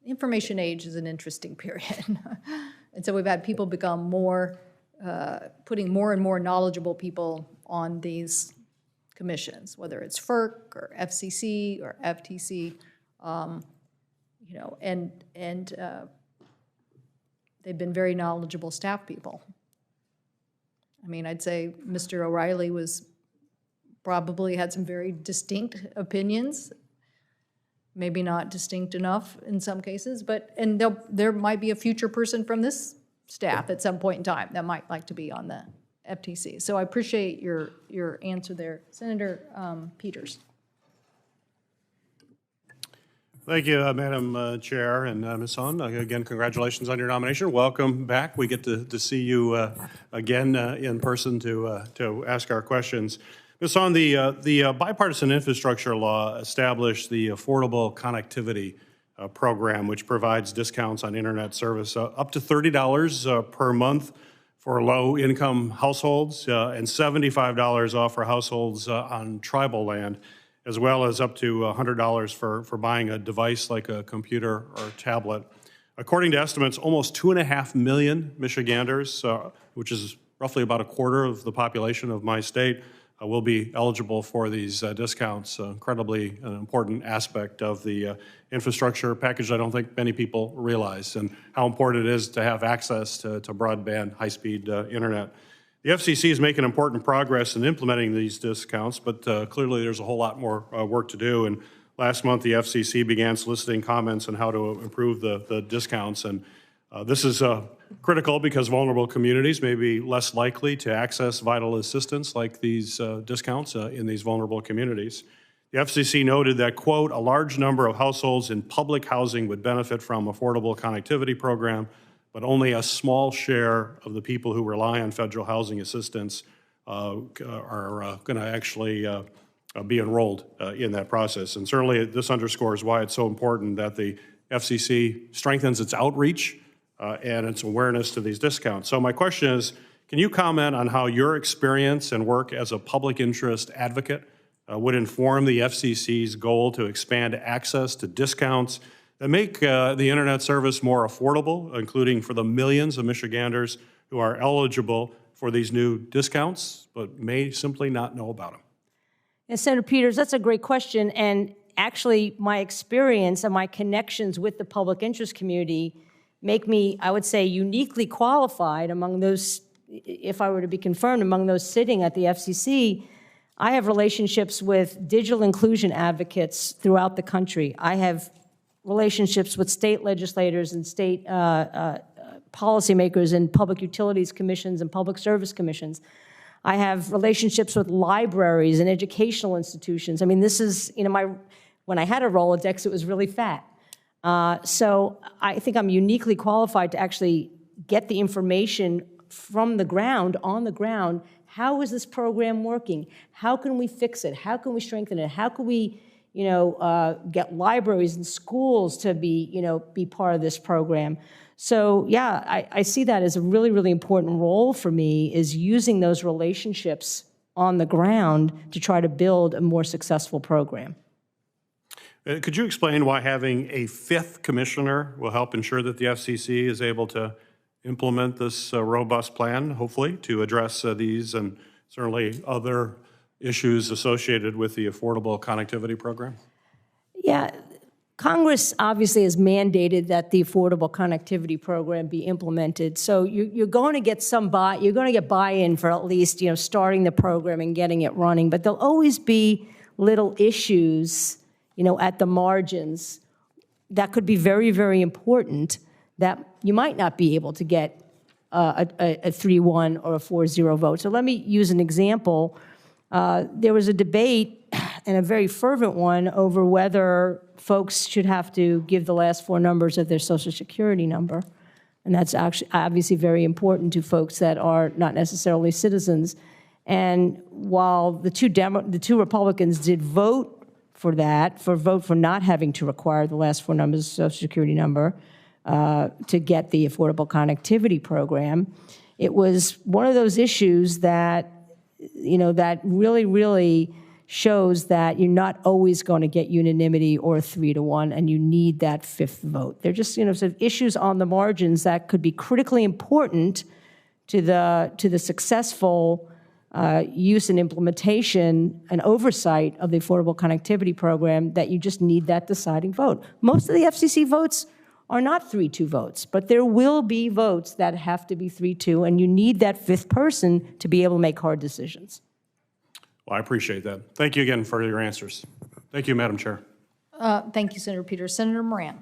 information age is an interesting period. And so we've had people become more, putting more and more knowledgeable people on these commissions, whether it's FERC or FCC or FTC, you know, and they've been very knowledgeable staff people. I mean, I'd say Mr. O'Reilly probably had some very distinct opinions, maybe not distinct enough in some cases, and there might be a future person from this staff at some point in time that might like to be on the FTC. So I appreciate your answer there. Senator Peters. Thank you, Madam Chair, and Ms. Sohn. Again, congratulations on your nomination. Welcome back. We get to see you again in person to ask our questions. Ms. Sohn, the bipartisan infrastructure law established the Affordable Connectivity Program, which provides discounts on internet service up to $30 per month for low-income households and $75 off for households on tribal land, as well as up to $100 for buying a device like a computer or tablet. According to estimates, almost 2.5 million Michiganders, which is roughly about a quarter of the population of my state, will be eligible for these discounts. Incredibly an important aspect of the infrastructure package I don't think many people realize, and how important it is to have access to broadband, high-speed internet. The FCC is making important progress in implementing these discounts, but clearly there's a whole lot more work to do. And last month, the FCC began soliciting comments on how to improve the discounts. And this is critical because vulnerable communities may be less likely to access vital assistance like these discounts in these vulnerable communities. The FCC noted that, quote, a large number of households in public housing would benefit from affordable connectivity program, but only a small share of the people who rely on federal housing assistance are going to actually be enrolled in that process. And certainly this underscores why it's so important that the FCC strengthens its outreach and its awareness to these discounts. So my question is, can you comment on how your experience and work as a public interest advocate would inform the FCC's goal to expand access to discounts that make the internet service more affordable, including for the millions of Michiganders who are eligible for these new discounts, but may simply not know about them? And Senator Peters, that's a great question. And actually, my experience and my connections with the public interest community make me, I would say, uniquely qualified among those, if I were to be confirmed, among those sitting at the FCC. I have relationships with digital inclusion advocates throughout the country. I have relationships with state legislators and state policymakers in public utilities commissions and public service commissions. I have relationships with libraries and educational institutions. I mean, this is, you know, when I had a Rolodex, it was really fat. So I think I'm uniquely qualified to actually get the information from the ground, on the ground. How is this program working? How can we fix it? How can we strengthen it? How can we, you know, get libraries and schools to be, you know, be part of this program? So yeah, I see that as a really, really important role for me, is using those relationships on the ground to try to build a more successful program. Could you explain why having a fifth commissioner will help ensure that the FCC is able to implement this robust plan, hopefully, to address these and certainly other issues associated with the Affordable Connectivity Program? Yeah, Congress obviously has mandated that the Affordable Connectivity Program be implemented. So you're going to get you're going to get buy-in for at least, you know, starting the program and getting it running. But there'll always be little issues, you know, at the margins that could be very, very important that you might not be able to get a 3-1 or a 4-0 vote. So let me use an example. There was a debate, and a very fervent one, over whether folks should have to give the last 4 numbers of their Social Security number. And that's actually obviously very important to folks that are not necessarily citizens. And while the two Republicans did vote for that, vote for not having to require the last 4 numbers of Social Security number to get the Affordable Connectivity Program, it was one of those issues that, you know, that really, really shows that you're not always going to get unanimity or 3-1, and you need that fifth vote. They're just, sort of issues on the margins that could be critically important to the successful use and implementation and oversight of the Affordable Connectivity Program, that you just need that deciding vote. Most of the FCC votes are not 3-2 votes, but there will be votes that have to be 3-2, and you need that fifth person to be able to make hard decisions. Well, I appreciate that. Thank you again for your answers. Thank you, Madam Chair. Thank you, Senator Peters. Senator Moran.